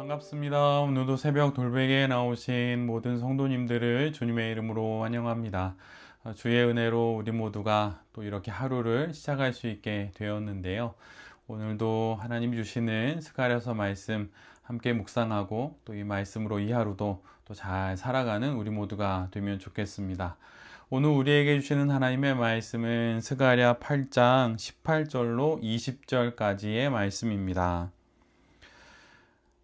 반갑습니다. 오늘도 새벽 돌베개에 나오신 모든 성도님들을 주님의 이름으로 환영합니다. 주의 은혜로 우리 모두가 또 이렇게 하루를 시작할 수 있게 되었는데요. 오늘도 하나님 주시는 스가랴서 말씀 함께 묵상하고 또 이 말씀으로 이 하루도 또 잘 살아가는 우리 모두가 되면 좋겠습니다. 오늘 우리에게 주시는 하나님의 말씀은 스가랴 8장 18절로 20절까지의 말씀입니다.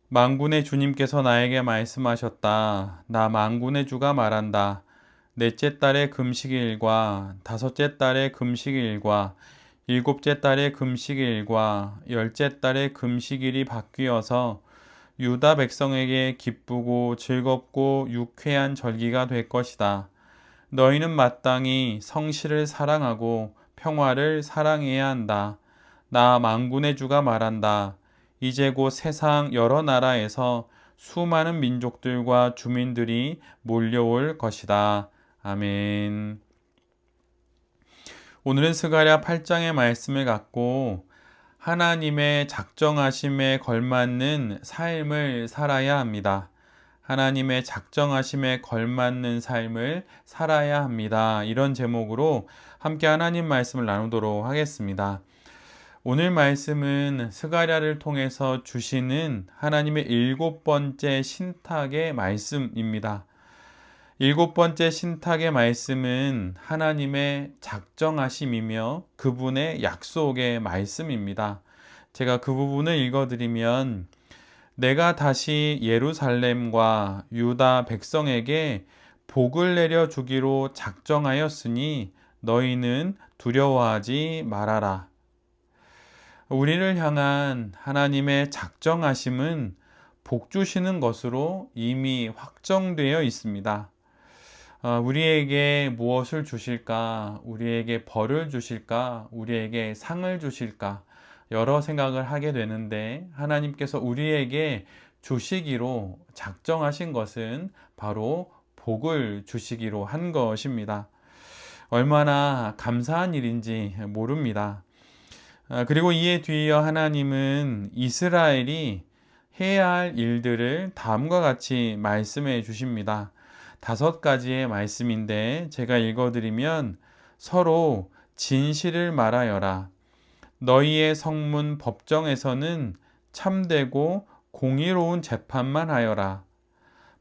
만군의 주님께서 나에게 말씀하셨다. 나 만군의 주가 말한다. 넷째 달의 금식일과 다섯째 달의 금식일과 일곱째 달의 금식일과 열째 달의 금식일이 바뀌어서 유다 백성에게 기쁘고 즐겁고 유쾌한 절기가 될 것이다. 너희는 마땅히 성실을 사랑하고 평화를 사랑해야 한다. 나 만군의 주가 말한다. 이제 곧 세상 여러 나라에서 수많은 민족들과 주민들이 몰려올 것이다. 아멘. 오늘은 스가랴 8장의 말씀을 갖고 하나님의 작정하심에 걸맞는 삶을 살아야 합니다. 하나님의 작정하심에 걸맞는 삶을 살아야 합니다. 이런 제목으로 함께 하나님 말씀을 나누도록 하겠습니다. 오늘 말씀은 스가랴를 통해서 주시는 하나님의 7번째 신탁의 말씀입니다. 7번째 신탁의 말씀은 하나님의 작정하심이며 그분의 약속의 말씀입니다. 제가 그 부분을 읽어드리면 내가 다시 예루살렘과 유다 백성에게 복을 내려주기로 작정하였으니 너희는 두려워하지 말아라. 우리를 향한 하나님의 작정하심은 복 주시는 것으로 이미 확정되어 있습니다. 우리에게 무엇을 주실까? 우리에게 벌을 주실까? 우리에게 상을 주실까? 여러 생각을 하게 되는데 하나님께서 우리에게 주시기로 작정하신 것은 바로 복을 주시기로 한 것입니다. 얼마나 감사한 일인지 모릅니다. 그리고 이에 뒤이어 하나님은 이스라엘이 해야 할 일들을 다음과 같이 말씀해 주십니다. 5가지의 말씀인데 제가 읽어드리면 서로 진실을 말하여라. 너희의 성문 법정에서는 참되고 공의로운 재판만 하여라.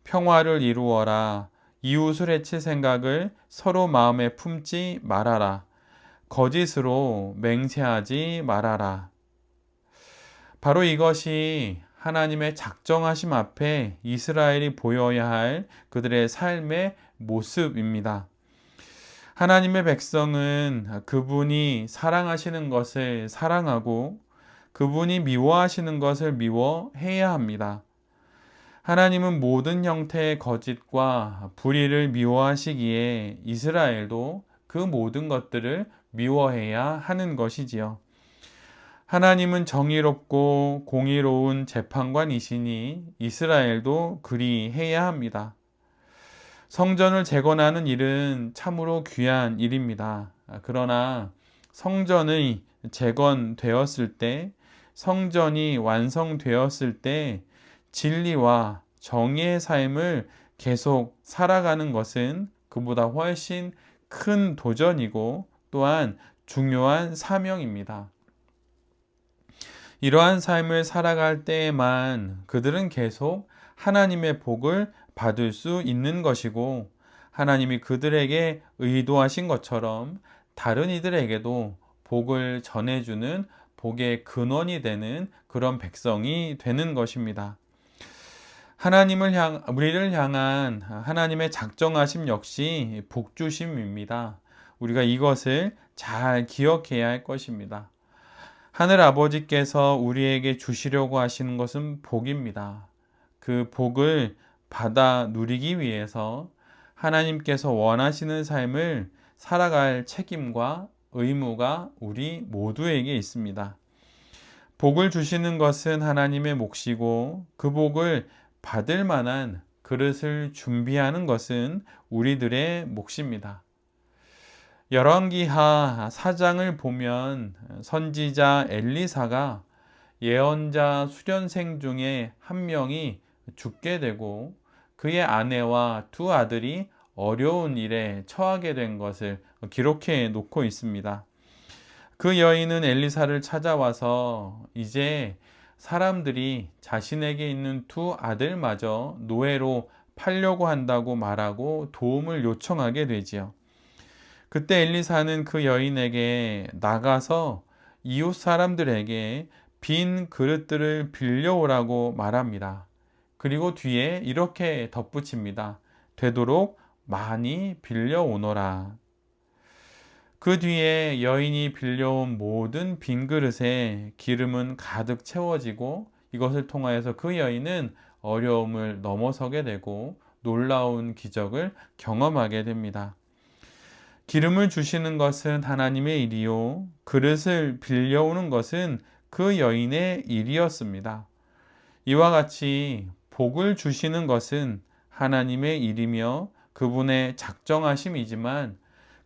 평화를 이루어라. 이웃을 해칠 생각을 서로 마음에 품지 말아라. 거짓으로 맹세하지 말아라. 바로 이것이 하나님의 작정하심 앞에 이스라엘이 보여야 할 그들의 삶의 모습입니다. 하나님의 백성은 그분이 사랑하시는 것을 사랑하고 그분이 미워하시는 것을 미워해야 합니다. 하나님은 모든 형태의 거짓과 불의를 미워하시기에 이스라엘도 그 모든 것들을 미워해야 하는 것이지요. 하나님은 정의롭고 공의로운 재판관이시니 이스라엘도 그리해야 합니다. 성전을 재건하는 일은 참으로 귀한 일입니다. 그러나 성전이 재건되었을 때, 성전이 완성되었을 때 진리와 정의의 삶을 계속 살아가는 것은 그보다 훨씬 큰 도전이고 또한 중요한 사명입니다. 이러한 삶을 살아갈 때에만 그들은 계속 하나님의 복을 받을 수 있는 것이고 하나님이 그들에게 의도하신 것처럼 다른 이들에게도 복을 전해주는 복의 근원이 되는 그런 백성이 되는 것입니다. 우리를 향한 하나님의 작정하심 역시 복주심입니다. 우리가 이것을 잘 기억해야 할 것입니다. 하늘 아버지께서 우리에게 주시려고 하시는 것은 복입니다. 그 복을 받아 누리기 위해서 하나님께서 원하시는 삶을 살아갈 책임과 의무가 우리 모두에게 있습니다. 복을 주시는 것은 하나님의 몫이고 그 복을 받을 만한 그릇을 준비하는 것은 우리들의 몫입니다. 열왕기하 4장을 보면 선지자 엘리사가 예언자 수련생 중에 한 명이 죽게 되고 그의 아내와 두 아들이 어려운 일에 처하게 된 것을 기록해 놓고 있습니다. 그 여인은 엘리사를 찾아와서 이제 사람들이 자신에게 있는 두 아들마저 노예로 팔려고 한다고 말하고 도움을 요청하게 되지요. 그때 엘리사는 그 여인에게 나가서 이웃 사람들에게 빈 그릇들을 빌려오라고 말합니다. 그리고 뒤에 이렇게 덧붙입니다. 되도록 많이 빌려오너라. 그 뒤에 여인이 빌려온 모든 빈 그릇에 기름은 가득 채워지고 이것을 통하여서 그 여인은 어려움을 넘어서게 되고 놀라운 기적을 경험하게 됩니다. 기름을 주시는 것은 하나님의 일이요, 그릇을 빌려오는 것은 그 여인의 일이었습니다. 이와 같이 복을 주시는 것은 하나님의 일이며 그분의 작정하심이지만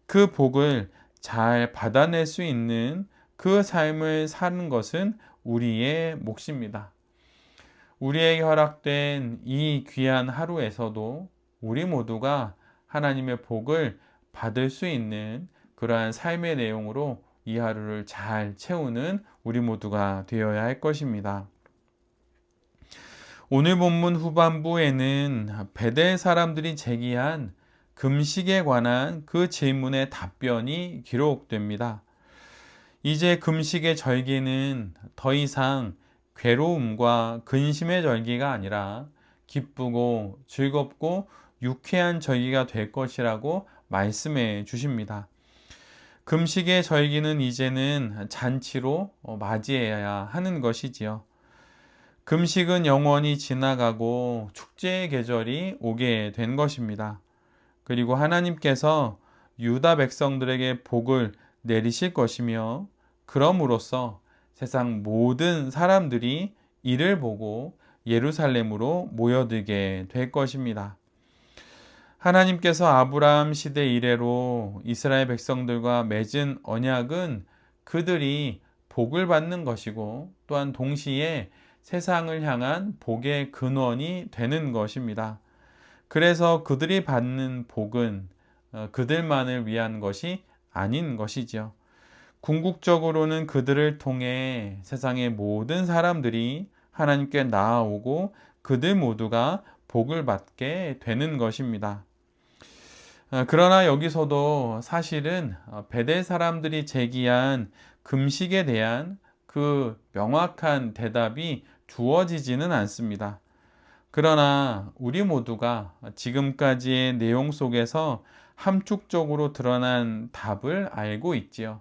그 복을 잘 받아낼 수 있는 그 삶을 사는 것은 우리의 몫입니다. 우리에게 허락된 이 귀한 하루에서도 우리 모두가 하나님의 복을 받을 수 있는 그러한 삶의 내용으로 이 하루를 잘 채우는 우리 모두가 되어야 할 것입니다. 오늘 본문 후반부에는 베델 사람들이 제기한 금식에 관한 그 질문의 답변이 기록됩니다. 이제 금식의 절기는 더 이상 괴로움과 근심의 절기가 아니라 기쁘고 즐겁고 유쾌한 절기가 될 것이라고 말씀해 주십니다. 금식의 절기는 이제는 잔치로 맞이해야 하는 것이지요. 금식은 영원히 지나가고 축제의 계절이 오게 된 것입니다. 그리고 하나님께서 유다 백성들에게 복을 내리실 것이며 그럼으로써 세상 모든 사람들이 이를 보고 예루살렘으로 모여들게 될 것입니다. 하나님께서 아브라함 시대 이래로 이스라엘 백성들과 맺은 언약은 그들이 복을 받는 것이고 또한 동시에 세상을 향한 복의 근원이 되는 것입니다. 그래서 그들이 받는 복은 그들만을 위한 것이 아닌 것이죠. 궁극적으로는 그들을 통해 세상의 모든 사람들이 하나님께 나아오고 그들 모두가 복을 받게 되는 것입니다. 그러나 여기서도 사실은 베델 사람들이 제기한 금식에 대한 그 명확한 대답이 주어지지는 않습니다. 그러나 우리 모두가 지금까지의 내용 속에서 함축적으로 드러난 답을 알고 있지요.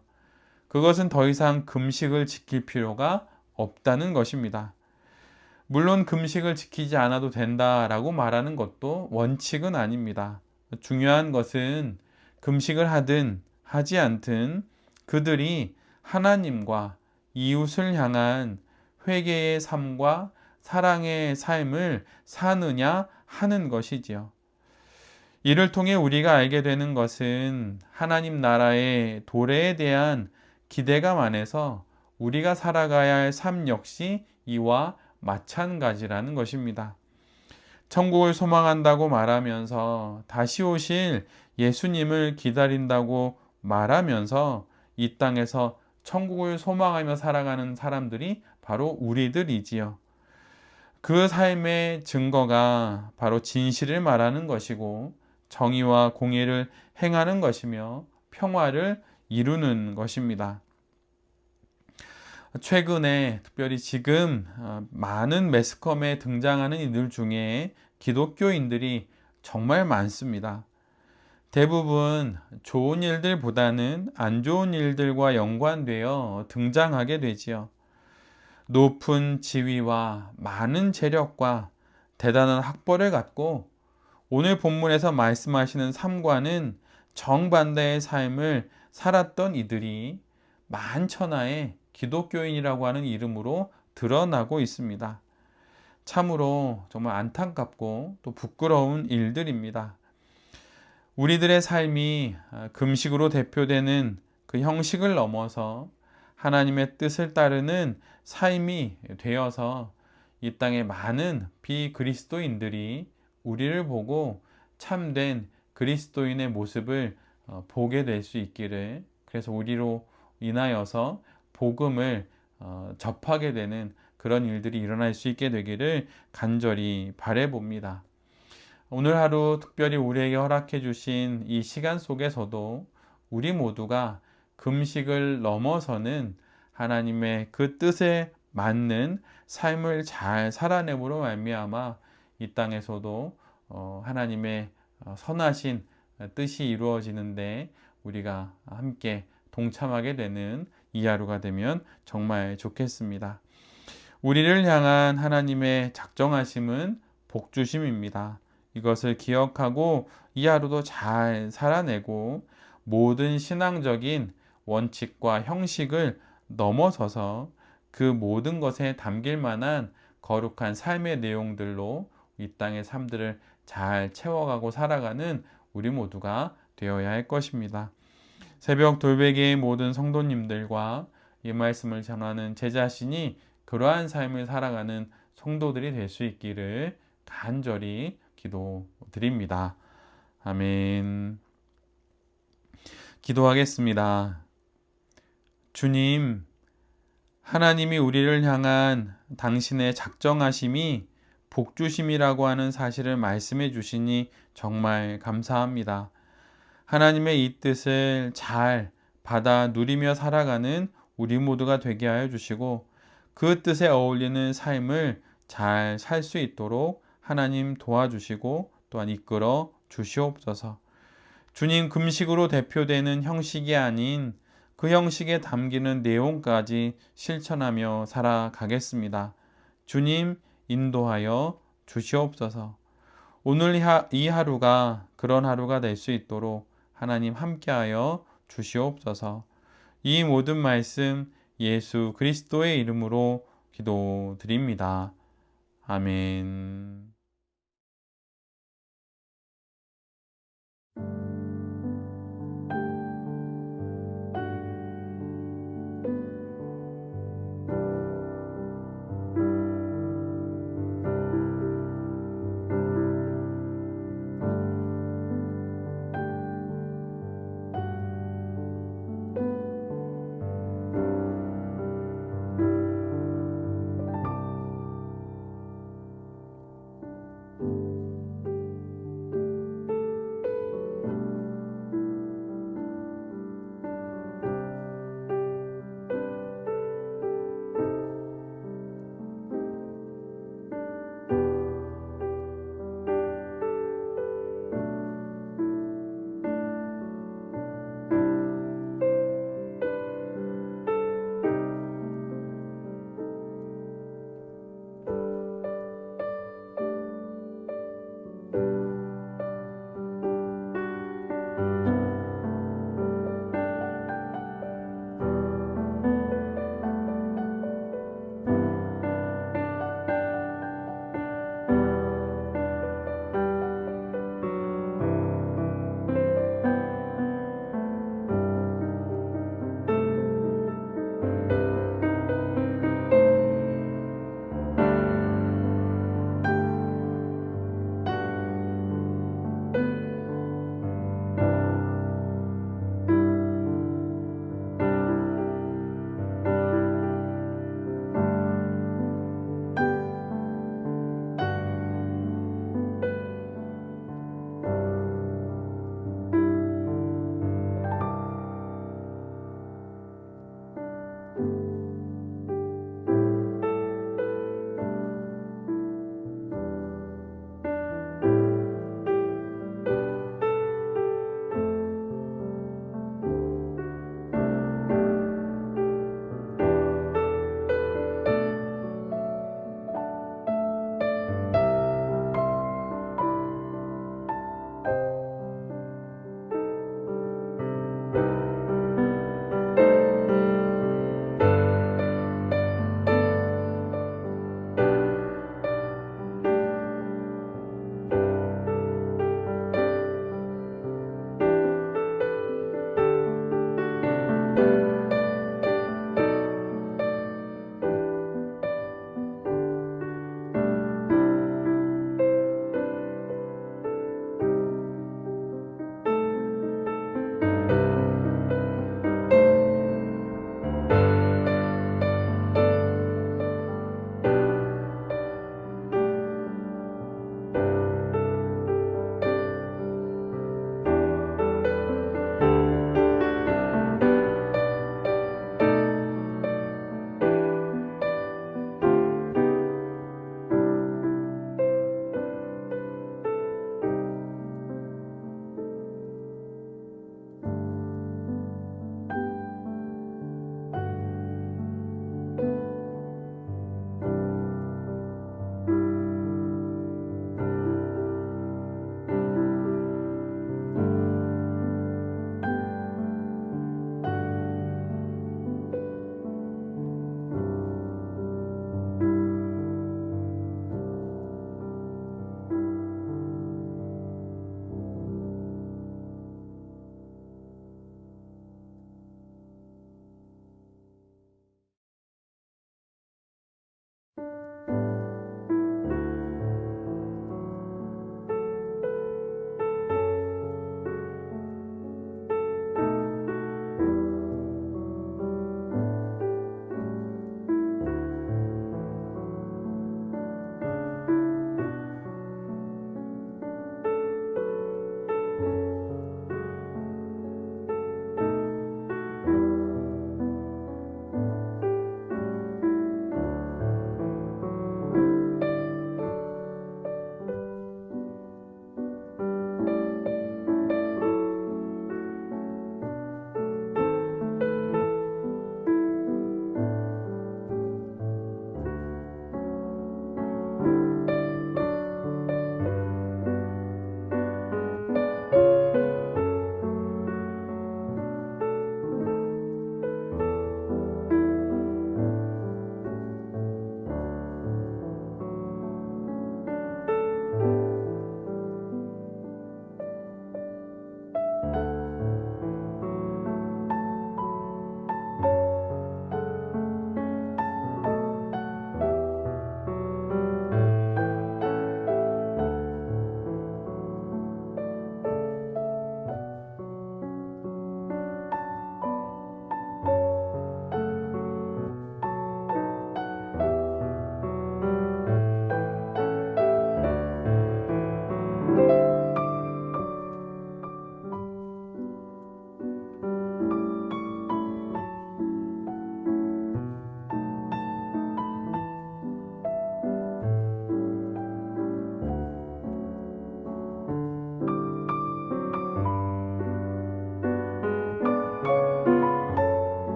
그것은 더 이상 금식을 지킬 필요가 없다는 것입니다. 물론 금식을 지키지 않아도 된다라고 말하는 것도 원칙은 아닙니다. 중요한 것은 금식을 하든 하지 않든 그들이 하나님과 이웃을 향한 회개의 삶과 사랑의 삶을 사느냐 하는 것이지요. 이를 통해 우리가 알게 되는 것은 하나님 나라의 도래에 대한 기대감 안에서 우리가 살아가야 할 삶 역시 이와 마찬가지라는 것입니다. 천국을 소망한다고 말하면서 다시 오실 예수님을 기다린다고 말하면서 이 땅에서 천국을 소망하며 살아가는 사람들이 바로 우리들이지요. 그 삶의 증거가 바로 진실을 말하는 것이고 정의와 공의를 행하는 것이며 평화를 이루는 것입니다. 최근에 특별히 지금 많은 매스컴에 등장하는 이들 중에 기독교인들이 정말 많습니다. 대부분 좋은 일들보다는 안 좋은 일들과 연관되어 등장하게 되지요. 높은 지위와 많은 재력과 대단한 학벌을 갖고 오늘 본문에서 말씀하시는 삶과는 정반대의 삶을 살았던 이들이 만천하에 기독교인이라고 하는 이름으로 드러나고 있습니다. 참으로 정말 안타깝고 또 부끄러운 일들입니다. 우리들의 삶이 금식으로 대표되는 그 형식을 넘어서 하나님의 뜻을 따르는 삶이 되어서 이 땅의 많은 비그리스도인들이 우리를 보고 참된 그리스도인의 모습을 보게 될 수 있기를, 그래서 우리로 인하여서 복음을 접하게 되는 그런 일들이 일어날 수 있게 되기를 간절히 바라봅니다. 오늘 하루 특별히 우리에게 허락해 주신 이 시간 속에서도 우리 모두가 금식을 넘어서는 하나님의 그 뜻에 맞는 삶을 잘 살아내므로 말미암아 이 땅에서도 하나님의 선하신 뜻이 이루어지는데 우리가 함께 동참하게 되는 이 하루가 되면 정말 좋겠습니다. 우리를 향한 하나님의 작정하심은 복주심입니다. 이것을 기억하고 이 하루도 잘 살아내고 모든 신앙적인 원칙과 형식을 넘어서서 그 모든 것에 담길 만한 거룩한 삶의 내용들로 이 땅의 삶들을 잘 채워가고 살아가는 우리 모두가 되어야 할 것입니다. 새벽 돌베개의 모든 성도님들과 이 말씀을 전하는 제 자신이 그러한 삶을 살아가는 성도들이 될 수 있기를 간절히 기도드립니다. 아멘. 기도하겠습니다. 주님, 하나님이 우리를 향한 당신의 작정하심이 복주심이라고 하는 사실을 말씀해 주시니 정말 감사합니다. 하나님의 이 뜻을 잘 받아 누리며 살아가는 우리 모두가 되게 하여 주시고 그 뜻에 어울리는 삶을 잘 살 수 있도록 하나님 도와주시고 또한 이끌어 주시옵소서. 주님, 금식으로 대표되는 형식이 아닌 그 형식에 담기는 내용까지 실천하며 살아가겠습니다. 주님, 인도하여 주시옵소서. 오늘 이 하루가 그런 하루가 될 수 있도록 하나님 함께하여 주시옵소서. 이 모든 말씀 예수 그리스도의 이름으로 기도드립니다. 아멘.